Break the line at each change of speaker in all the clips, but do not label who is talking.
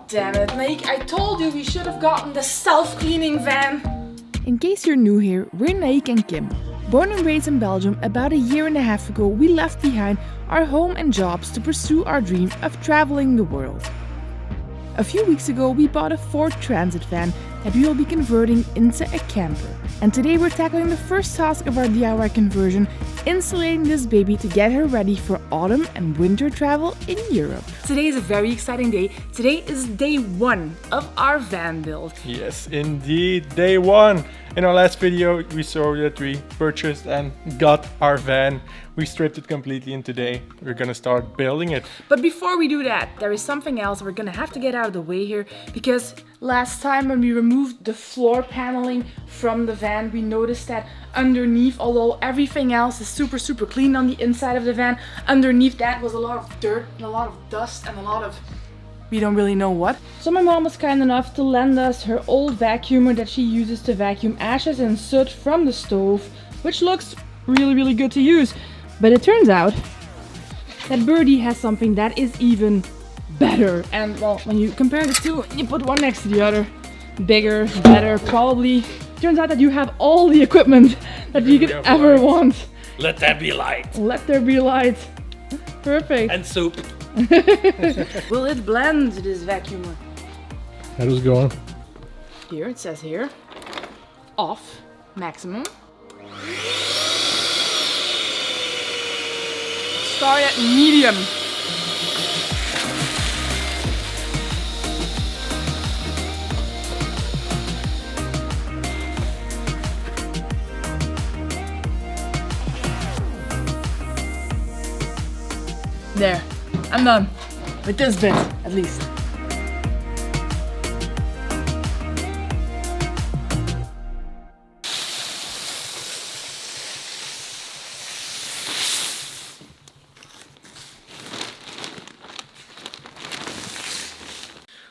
damn it, Naick, I told you we should have gotten the self-cleaning van.
In case you're new here, we're Naick and Kim. Born and raised in Belgium, about a year and a half ago we left behind our home and jobs to pursue our dream of traveling the world. A few weeks ago we bought a Ford Transit van that we will be converting into a camper. And today we're tackling the first task of our DIY conversion, insulating this baby to get her ready for autumn and winter travel in Europe.
Today is a very exciting day. Today is day 1 of our van build.
Yes, indeed, day 1. In our last video, we saw that we purchased and got our van. We stripped it completely, and today we're gonna start building it.
But before we do that, there is something else we're gonna have to get out of the way here, because last time when we removed the floor paneling from the van, we noticed that underneath, although everything else is super clean on the inside of the van, underneath that was a lot of dirt and a lot of dust and a lot of we don't really know what. So my mom was kind enough to lend us her old vacuumer that she uses to vacuum ashes and soot from the stove, which looks really good to use. But it turns out that Birdie has something that is even better. And well, when you compare the two, you put one next to the other, bigger, better, probably. Turns out that you have all the equipment that you could ever want.
Let there be light.
Let there be light. Perfect.
And soup.
Will it blend, this vacuumer?
How does it go on?
Here, it says here, off, maximum. Start at medium. There, I'm done. With this bit, at least.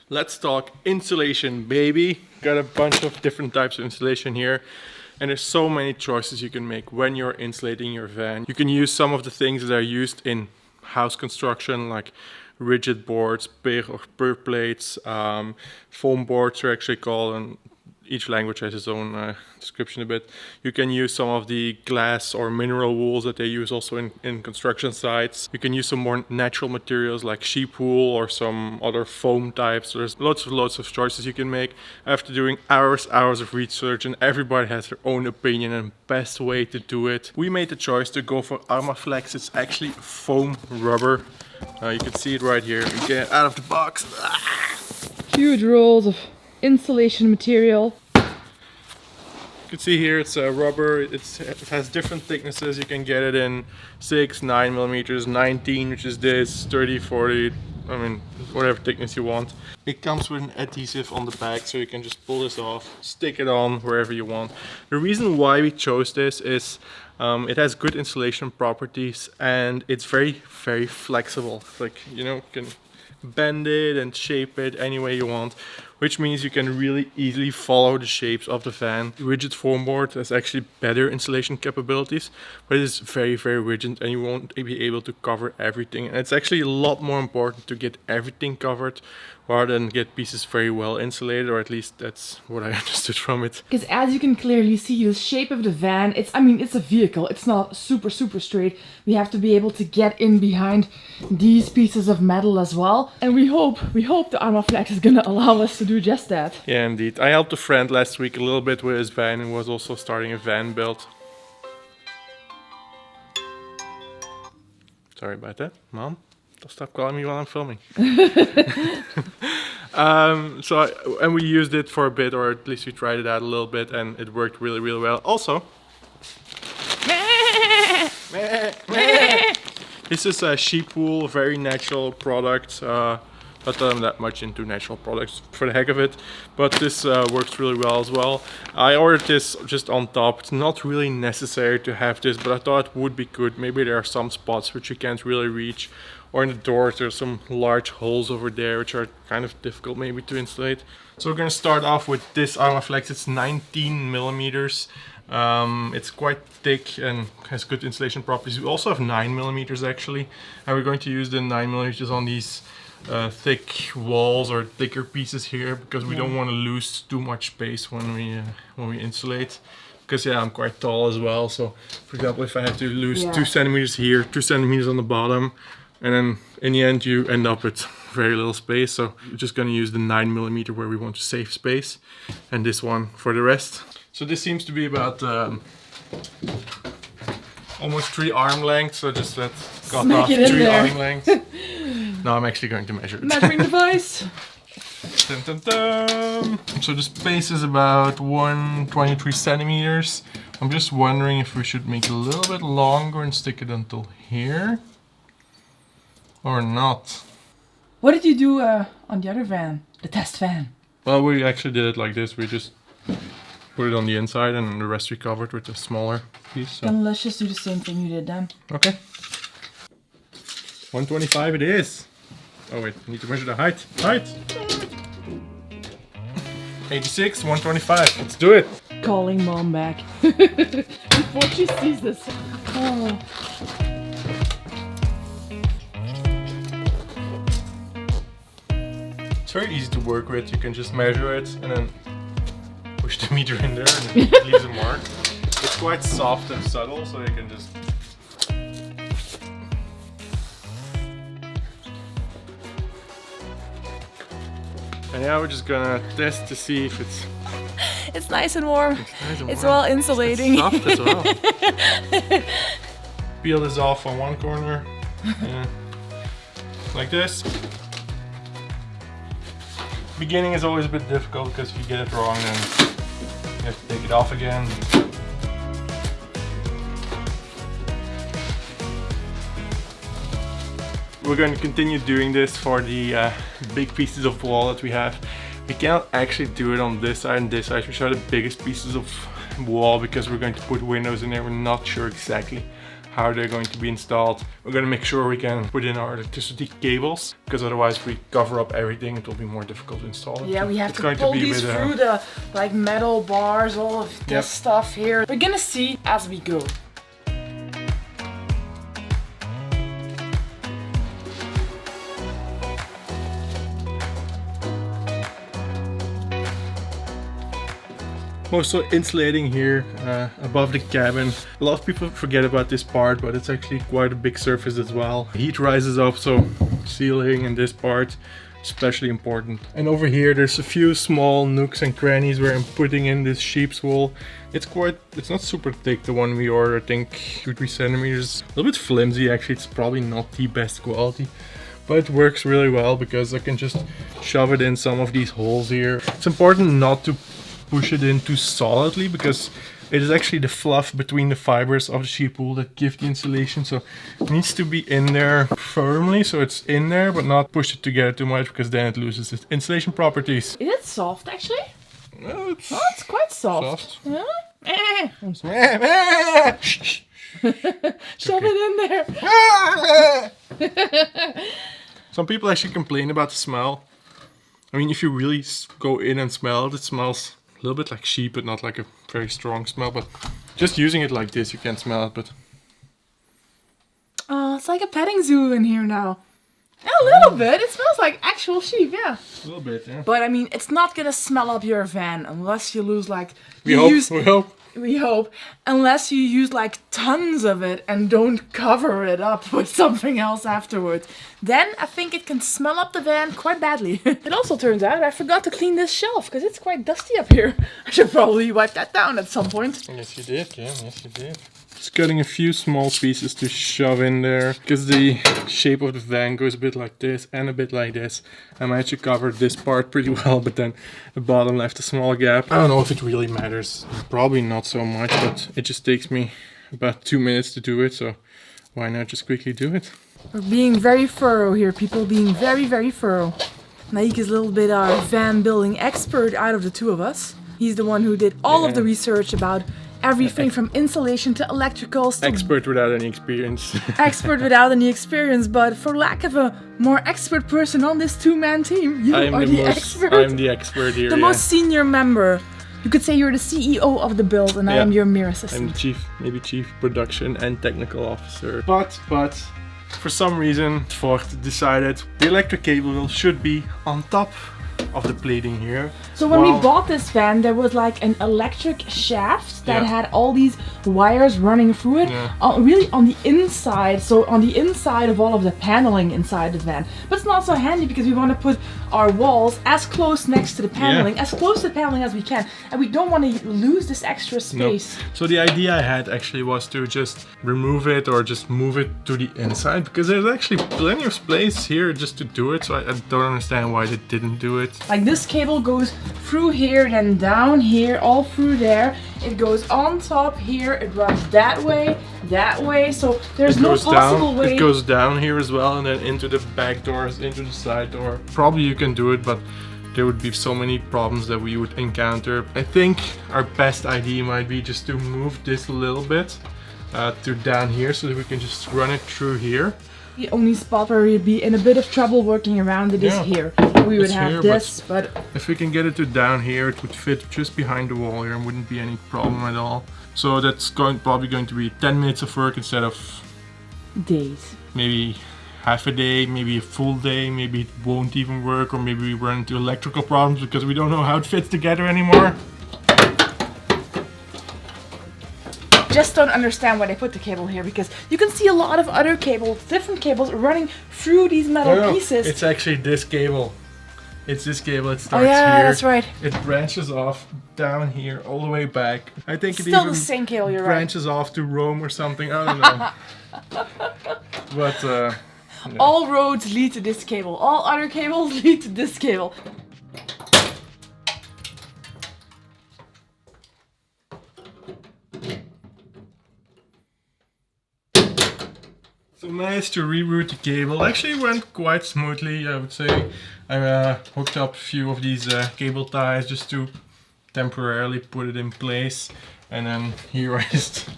Let's talk insulation, baby. Got a bunch of different types of insulation here. And there's so many choices you can make when you're insulating your van. You can use some of the things that are used in house construction, like rigid boards, PIR or PIR plates, foam boards are actually called, and each language has its own description a bit. You can use some of the glass or mineral wools that they use also in construction sites. You can use some more natural materials like sheep wool or some other foam types. So there's lots of choices you can make. After doing hours of research, and everybody has their own opinion and best way to do it, we made the choice to go for Armaflex. It's actually foam rubber. You can see it right here. You get it out of the box.
Huge rolls of insulation material.
You can see here it's rubber. It has different thicknesses. You can get it in 6, 9 millimeters, 19, which is this, 30, 40, I mean, whatever thickness you want. It comes with an adhesive on the back, so you can just pull this off, stick it on wherever you want. The reason why we chose this is it has good insulation properties, and it's very flexible. Like, you know, you can bend it and shape it any way you want, which means you can really easily follow the shapes of the van. Rigid foam board has actually better insulation capabilities, but it's very rigid and you won't be able to cover everything. And it's actually a lot more important to get everything covered rather than get pieces very well insulated, or at least that's what I understood from it.
Because as you can clearly see, the shape of the van, it's a vehicle. It's not super straight. We have to be able to get in behind these pieces of metal as well. And we hope the Armaflex is gonna allow us to do just that.
Yeah, indeed. I helped a friend last week a little bit with his van and was also starting a van build. Sorry about that, Mom. Don't stop calling me while I'm filming. And we used it for a bit, or at least we tried it out a little bit, and it worked really well. Also, this is a sheep wool, very natural product. Not that I'm that much into natural products for the heck of it, but this works really well as well. I ordered this just on top. It's not really necessary to have this, but I thought it would be good. Maybe there are some spots which you can't really reach, or in the doors there's some large holes over there which are kind of difficult maybe to insulate. So we're going to start off with this Armaflex. It's 19 millimeters. It's quite thick and has good insulation properties. We also have 9 millimeters actually, and we're going to use the 9 millimeters on these thick walls or thicker pieces here because we don't want to lose too much space when we insulate. Because yeah, I'm quite tall as well. So for example, if I had to lose 2 centimeters here, 2 centimeters on the bottom, and then in the end you end up with very little space. So we're just going to use the 9mm where we want to save space, and this one for the rest. So this seems to be about almost 3 arm lengths. So just got off 3 arm lengths. Now I'm actually going to measure it.
Measuring device.
Dun, dun, dun. So the space is about 123 centimeters. I'm just wondering if we should make it a little bit longer and stick it until here, or not.
What did you do on the other van, the test van?
Well, we actually did it like this. We just put it on the inside and the rest we covered with a smaller piece. So.
Then let's just do the same thing you did then.
Okay. 125 it is. Oh wait, I need to measure the height. Height! 86, 125. Let's do it.
Calling mom back. Before she sees this. Oh.
It's very easy to work with. You can just measure it and then push the meter in there and it leaves a mark. It's quite soft and subtle, so you can just... And now we're just gonna test to see if it's...
It's nice and warm.
It's
well insulating.
It's soft as well. Peel this off on one corner. Like this. Beginning is always a bit difficult because if you get it wrong then you have to take it off again. We're going to continue doing this for the big pieces of wall that we have. We cannot actually do it on this side and this side, which are the biggest pieces of wall because we're going to put windows in there. We're not sure exactly how they're going to be installed. We're going to make sure we can put in our electricity cables because otherwise if we cover up everything it will be more difficult to install it.
Yeah, we have to pull these through the like metal bars, all of this stuff here. We're gonna see as we go.
Also insulating here above the cabin. A lot of people forget about this part, but it's actually quite a big surface as well. Heat rises up, so sealing in this part especially important. And over here there's a few small nooks and crannies where I'm putting in this sheep's wool. It's not super thick, the one we ordered, I think 2-3 centimeters. A little bit flimsy actually, it's probably not the best quality. But it works really well because I can just shove it in some of these holes here. It's important not to push it in too solidly because it is actually the fluff between the fibers of the sheep wool that give the insulation, so it needs to be in there firmly so it's in there but not push it together too much because then it loses its insulation properties.
Is it soft actually?
No, it's
quite soft. Yeah? Shove it in there.
Some people actually complain about the smell. I mean, if you really go in and smell it, it smells a little bit like sheep, but not like a very strong smell. But just using it like this, you can smell it. But
oh, it's like a petting zoo in here now. A little bit. It smells like actual sheep, yeah.
A little bit, yeah.
But I mean, it's not gonna smell up your van unless you lose like.
We hope.
Unless you use like tons of it and don't cover it up with something else afterwards. Then I think it can smell up the van quite badly. It also turns out I forgot to clean this shelf because it's quite dusty up here. I should probably wipe that down at some point.
Yes, you did, yeah, yes, you did. Just cutting a few small pieces to shove in there because the shape of the van goes a bit like this and a bit like this. I managed to cover this part pretty well, but then the bottom left a small gap. I don't know if it really matters. Probably not so much, but it just takes me about 2 minutes to do it, so why not just quickly do it?
We're being very thorough here, people. Being very, very thorough. Naick is a little bit our van building expert out of the two of us. He's the one who did all of the research about everything from insulation to electricals.
Expert without any experience.
Expert without any experience, but for lack of a more expert person on this two-man team, you are the expert.
I'm the expert here,
the most senior member. You could say you're the CEO of the build and I am your mere assistant.
I'm the chief production and technical officer. But for some reason Ford decided the electric cable should be on top of the plating here.
So when we bought this van, there was like an electric shaft that had all these wires running through it, really on the inside, so on the inside of all of the paneling inside the van. But it's not so handy because we want to put our walls as close next to the paneling, as close to the paneling as we can, and we don't want to lose this extra space.
Nope. So the idea I had actually was to just remove it or just move it to the inside, because there's actually plenty of space here just to do it, so I don't understand why they didn't do it.
Like this cable goes through here, then down here, all through there. It goes on top here, it runs that way, so there's no possible way.
It goes down here as well, and then into the back doors, into the side door. Probably you can do it, but there would be so many problems that we would encounter. I think our best idea might be just to move this a little bit to down here, so that we can just run it through here.
The only spot where we'd be in a bit of trouble working around it is here. We would have this, but
if we can get it to down here, it would fit just behind the wall here and wouldn't be any problem at all. So that's probably going to be 10 minutes of work instead of
days.
Maybe half a day, maybe a full day, maybe it won't even work, or maybe we run into electrical problems because we don't know how it fits together anymore.
Just don't understand why they put the cable here, because you can see a lot of other cables, different cables running through these metal pieces.
It's actually this cable. It's this cable. It starts
here. That's right.
It branches off down here all the way back. I think
Still the same cable. You're
branches off to Rome or something. I don't know. But no.
All roads lead to this cable. All other cables lead to this cable.
So nice to reroute the cable. Actually went quite smoothly, I would say. I hooked up a few of these cable ties just to temporarily put it in place, and then here I just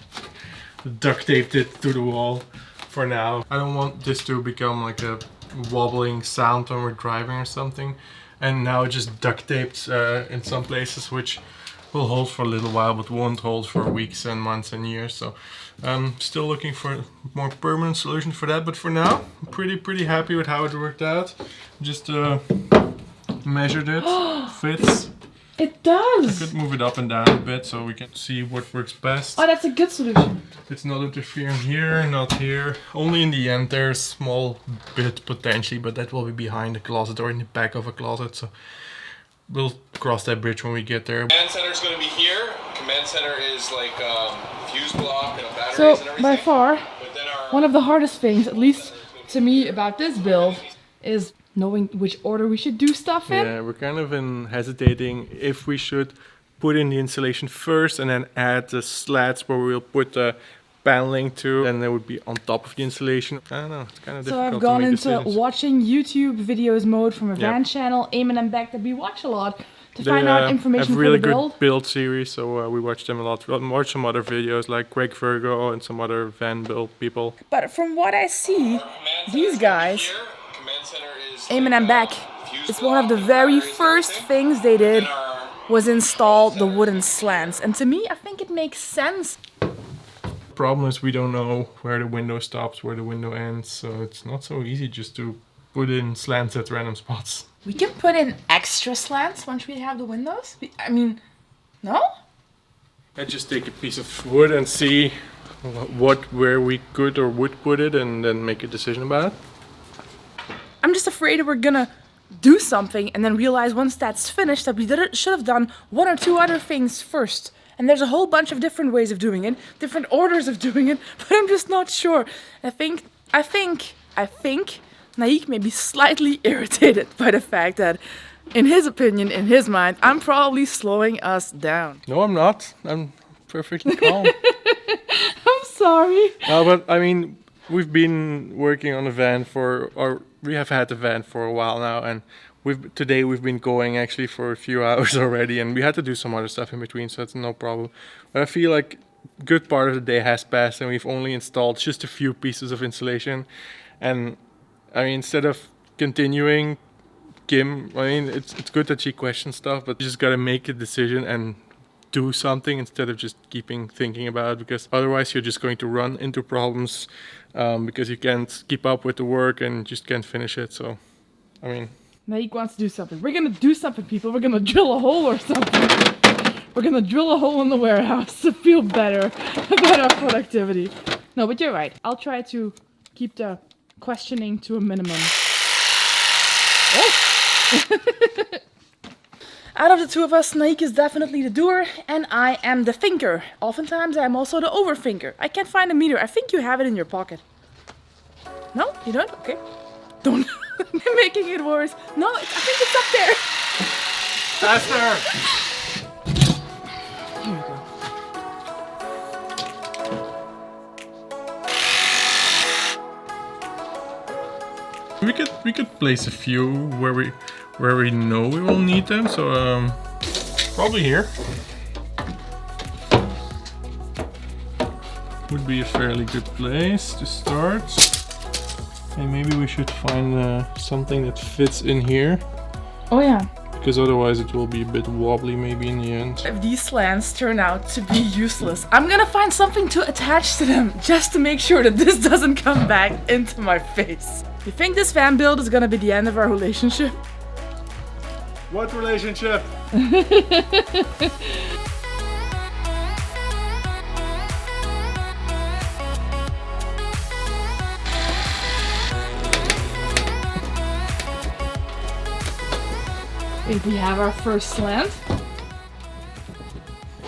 duct taped it to the wall for now. I don't want this to become like a wobbling sound when we're driving or something, and now just duct taped in some places, which will hold for a little while but won't hold for weeks and months and years. So I'm still looking for a more permanent solution for that, but for now I'm pretty happy with how it worked out. Just measured it. Fits.
It does.
I could move it up and down a bit so we can see what works best.
Oh, that's a good solution.
It's not interfering here, not here. Only in the end there's a small bit potentially, but that will be behind the closet or in the back of a closet, so we'll cross that bridge when we get there.
Command center is going to be here. Command center is like fuse block and batteries
so,
and everything.
by far,
But then
one of the hardest things, at least to me, about this build is knowing which order we should do stuff in.
Yeah, we're kind of hesitating if we should put in the insulation first and then add the slats where we'll put the paneling to, and they would be on top of the insulation. I don't know, it's kind of
So
difficult
I've gone
to make
into
decisions.
watching YouTube videos mode from a van channel, Eamon and Beck, that we watch a lot, to
They
find out information
have really
for the build.
good build series, so we watch them a lot. We'll watch some other videos like Greg Virgo and some other van build people.
But from what I see, these guys,
command center is
Eamon and Beck, it's one of the very first things they did was install the wooden slants. And to me, I think it makes sense.
Problem is we don't know where the window stops, where the window ends, so it's not so easy just to put in slants at random spots.
We can put in extra slants once we have the windows. I mean, no?
I just take a piece of wood and see where we could or would put it, and then make a decision about it.
I'm just afraid that we're gonna do something and then realize once that's finished that we should have done one or two other things first. And there's a whole bunch of different ways of doing it, different orders of doing it, but I'm just not sure. I think Naick may be slightly irritated by the fact that, in his opinion, in his mind, I'm probably slowing us down.
No, I'm not. I'm perfectly calm.
I'm sorry.
No, but I mean, we've been working on a van we have had the van for a while now, and today we've been going actually for a few hours already, and we had to do some other stuff in between, so it's no problem. But I feel like a good part of the day has passed, and we've only installed just a few pieces of insulation. And I mean, instead of continuing, Kim, I mean, it's good that she questions stuff, but you just gotta make a decision and do something instead of just keeping thinking about it, because otherwise you're just going to run into problems because you can't keep up with the work and just can't finish it. So, I mean,
Naick wants to do something. We're gonna do something, people. We're gonna drill a hole or something. We're gonna drill a hole in the warehouse to feel better about our productivity. No, but you're right. I'll try to keep the questioning to a minimum. Oh!
Out of the two of us, Naick is definitely the doer and I am the thinker. Oftentimes I'm also the overthinker. I can't find a meter. I think you have it in your pocket. No? You don't? Okay. Don't. I'm making it worse. No, I think it's up there.
faster!
Here we go.
We could place a few where we know we will need them. So probably here would be a fairly good place to start. And maybe we should find something that fits in here,
Oh yeah.
because otherwise it will be a bit wobbly maybe in the end.
If these slants turn out to be useless, I'm gonna find something to attach to them just to make sure that this doesn't come back into my face. You think this van build is gonna be the end of our relationship?
What relationship?
Wait, we have our first slant.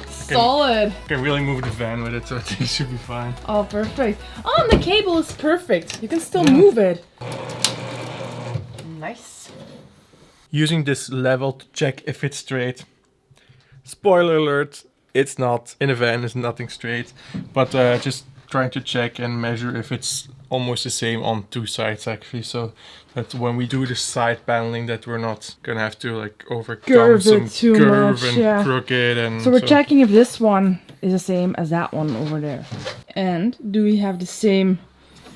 Solid.
Can really move the van with it, so I think it should be fine.
Oh, perfect. Oh, and the cable is perfect. You can still move it. Nice.
Using this level to check if it's straight. Spoiler alert, it's not. In a van is nothing straight. But just trying to check and measure if it's almost the same on two sides actually, so that when we do the side paneling that we're not gonna have to like overcome
Curve
some
it too
curve
much,
and
yeah.
crooked and
So we're checking if this one is the same as that one over there. And do we have the same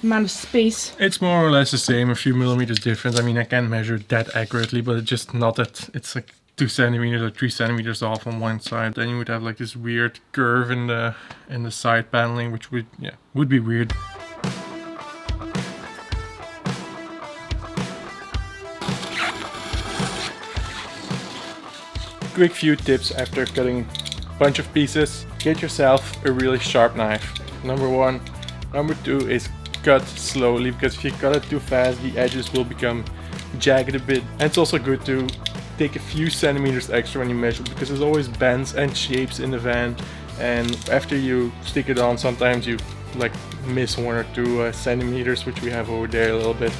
amount of space?
It's more or less the same, a few millimeters different. I mean, I can't measure that accurately, but it's just not that it's like 2 centimeters or 3 centimeters off on one side. Then you would have like this weird curve in the side paneling, which would be weird. Quick few tips after cutting a bunch of pieces. Get yourself a really sharp knife. Number 1. Number 2 is cut slowly, because if you cut it too fast, the edges will become jagged a bit. And it's also good to take a few centimeters extra when you measure, because there's always bends and shapes in the van. And after you stick it on, sometimes you like miss 1 or 2 centimeters, which we have over there a little bit.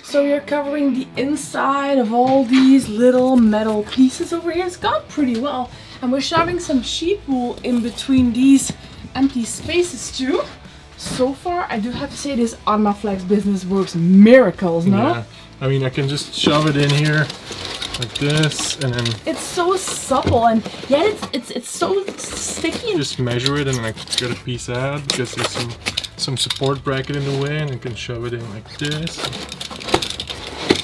So you're covering the inside of all these little metal pieces over here. It's gone pretty well. And we're shoving some sheep wool in between these empty spaces too. So far, I do have to say this Armaflex business works miracles, no?
Yeah, I mean, I can just shove it in here like this, and then
it's so supple, and yet it's so sticky. And
just measure it and like get a piece out, because there's some support bracket in the way, and you can shove it in like this.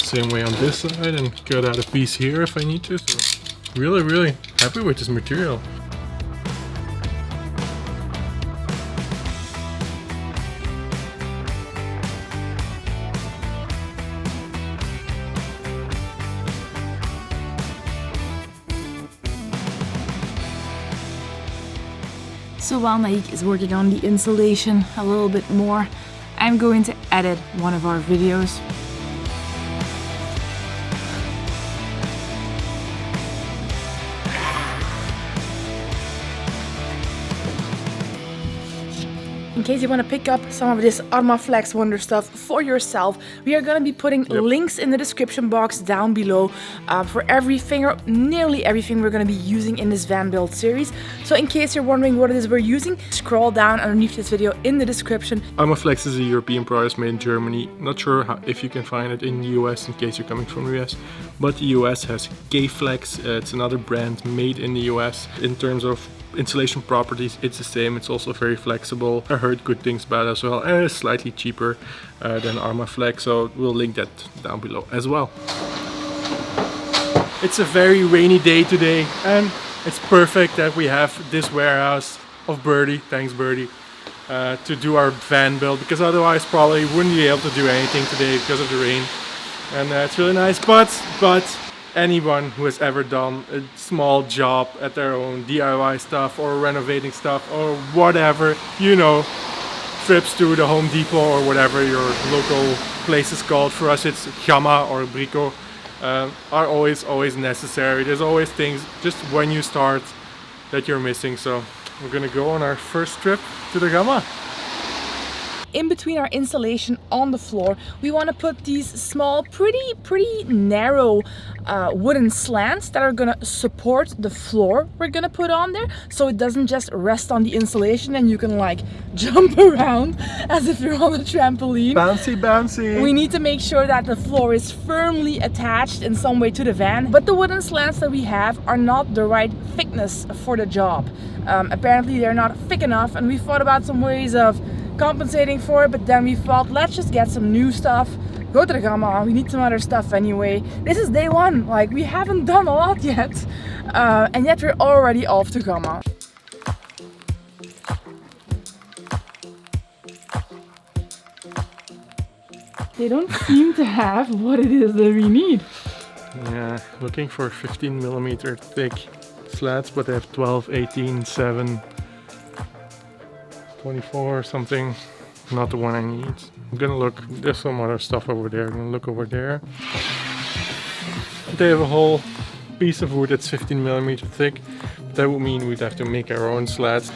Same way on this side, and cut out a piece here if I need to. So really happy with this material.
So while Naick is working on the insulation a little bit more, I'm going to edit one of our videos. In case you want to pick up some of this Armaflex wonder stuff for yourself, we are going to be putting links in the description box down below for everything, or nearly everything we're going to be using in this van build series. So in case you're wondering what it is we're using, scroll down underneath this video in the description.
Armaflex is a European product made in Germany. Not sure if you can find it in the US in case you're coming from the US, but the US has K-Flex. It's another brand made in the US. In terms of insulation properties, it's the same. It's also very flexible. I heard good things about it as well, and it's slightly cheaper than Armaflex, so we'll link that down below as well. It's a very rainy day today, and it's perfect that we have this warehouse of Birdie, thanks Birdie, to do our van build, because otherwise probably wouldn't be able to do anything today because of the rain. And it's really nice, but anyone who has ever done a small job at their own DIY stuff or renovating stuff or whatever, you know, trips to the Home Depot or whatever your local place is called. For us it's Gamma or Brico, are always necessary. There's always things just when you start that you're missing. So we're gonna go on our first trip to the Gamma.
In between our installation on the floor, we want to put these small, pretty narrow wooden slants that are gonna support the floor we're gonna put on there, so it doesn't just rest on the installation and you can like jump around as if you're on a trampoline.
Bouncy, bouncy.
We need to make sure that the floor is firmly attached in some way to the van, but the wooden slants that we have are not the right thickness for the job. Apparently they're not thick enough, and we thought about some ways of compensating for it, but then we thought, let's just get some new stuff, go to the Gamma, we need some other stuff anyway. This is day one, like we haven't done a lot yet, and yet we're already off to Gamma. They don't seem to have what it is that we need.
Yeah, looking for 15mm thick slats, but they have 12, 18, 7, 24 or something. Not the one I need. I'm gonna look, there's some other stuff over there. I'm gonna look over there. They have a whole piece of wood that's 15mm thick. That would mean we'd have to make our own slats.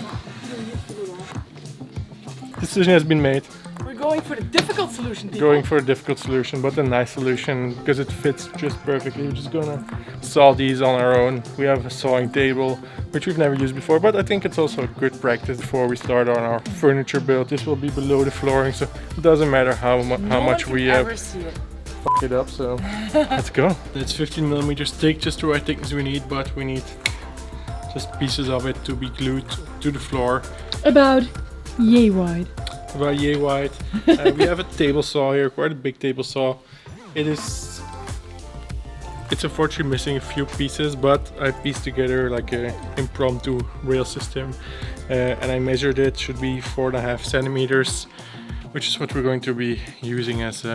Decision has been made.
We're going for the difficult solution, people.
Going for a difficult solution, but a nice solution because it fits just perfectly. We're just gonna saw these on our own. We have a sawing table, which we've never used before, but I think it's also a good practice before we start on our furniture build. This will be below the flooring, so it doesn't matter how much we fuck it up. So let's go. It's 15mm thick, just the right thickness we need, but we need just pieces of it to be glued to the floor.
About yay wide.
About yay wide. We have a table saw here, quite a big table saw. It's unfortunately missing a few pieces, but I pieced together like an impromptu rail system, and I measured it. Should be 4.5 centimeters, which is what we're going to be using as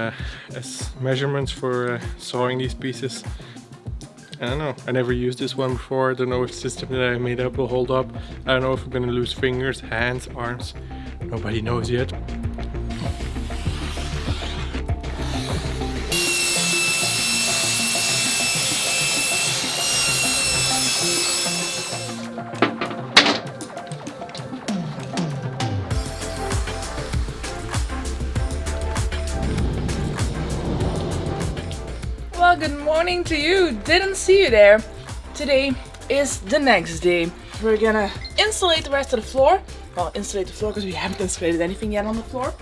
measurements for sawing these pieces. I don't know, I never used this one before. I don't know if the system that I made up will hold up. I don't know if we're gonna lose fingers, hands, arms. Nobody knows yet.
Well, good morning to you. Didn't see you there. Today is the next day. We're gonna insulate the rest of the floor. Well, insulate the floor because we haven't insulated anything yet on the floor.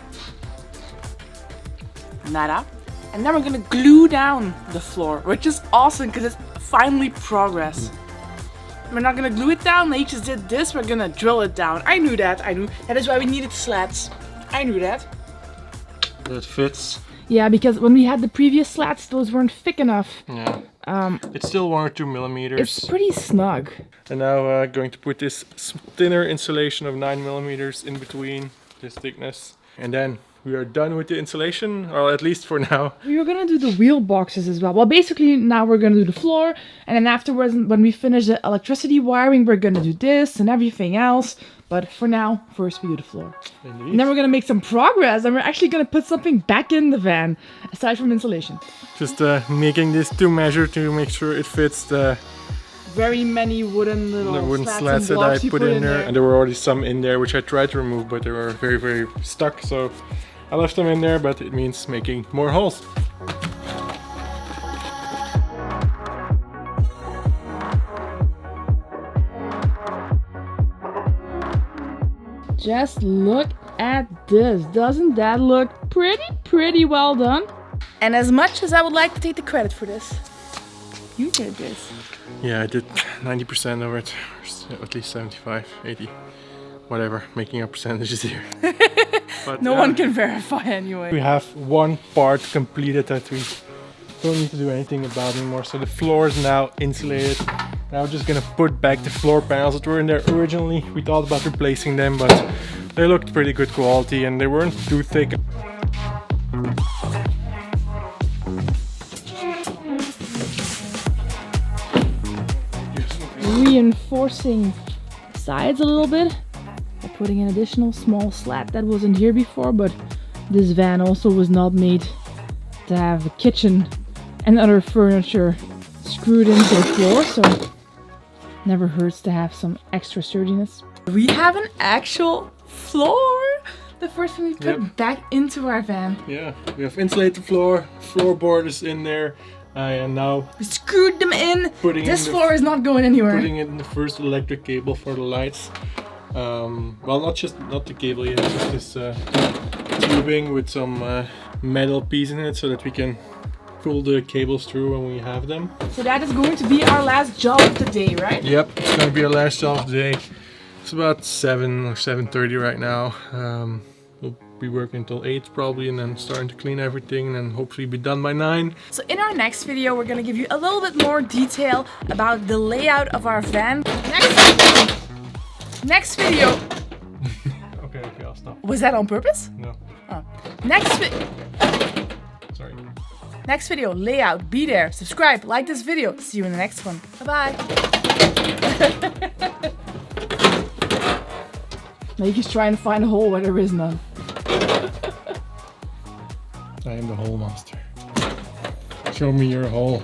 Nada. And then we're gonna glue down the floor, which is awesome because it's finally progress. We're not gonna glue it down. Naick just did this. We're gonna drill it down. I knew that. I knew. That is why we needed slats. I knew that.
That fits.
Yeah, because when we had the previous slats, those weren't thick enough.
Yeah. It's still 1 or 2 millimeters.
It's pretty snug.
And now going to put this thinner insulation of 9mm in between this thickness. And then we are done with the insulation, or at least for now.
We were gonna do the wheel boxes as well. Well, basically now we're gonna do the floor, and then afterwards, when we finish the electricity wiring, we're gonna do this and everything else. But for now, first we do the floor.
Indeed.
And then we're gonna make some progress, and we're actually gonna put something back in the van, aside from insulation.
Just making this to measure to make sure it fits the
Very many wooden little
slats that I put in there. And there were already some in there which I tried to remove, but they were very stuck. So I left them in there, but it means making more holes.
Just look at this. Doesn't that look pretty well done? And as much as I would like to take the credit for this, you did this.
Yeah, I did 90% of it, or at least 75, 80, whatever, making up percentages here. But
no one can verify anyway.
we have one part completed that we don't need to do anything about it anymore. So the floor is now insulated. Now we're just gonna put back the floor panels that were in there originally. We thought about replacing them, but they looked pretty good quality and they weren't too thick.
Reinforcing sides a little bit by putting an additional small slat that wasn't here before, but this van also was not made to have a kitchen and other furniture screwed into the floor, so never hurts to have some extra sturdiness. We have an actual floor! The first thing we put back into our van.
Yeah, we have insulated floor, floorboard is in there, and now
We screwed them in! This floor is not going anywhere.
putting in the first electric cable for the lights. Well, not the cable yet, just this tubing with some metal piece in it so that we can pull the cables through when we have them.
So that is going to be our last job of the day, right?
Yep, it's going to be our last job of the day. It's about 7 or 7:30 right now. We'll be working until 8 probably, and then starting to clean everything, and then hopefully be done by 9.
So in our next video, we're gonna give you a little bit more detail about the layout of our van. Next video.
Okay, I'll stop.
Was that on purpose?
No,
Oh.
sorry.
Next video, layout. Be there. Subscribe. Like this video. See you in the next one. Bye bye. Naick is trying to find a hole where there is none.
I am the hole master. Show me your hole.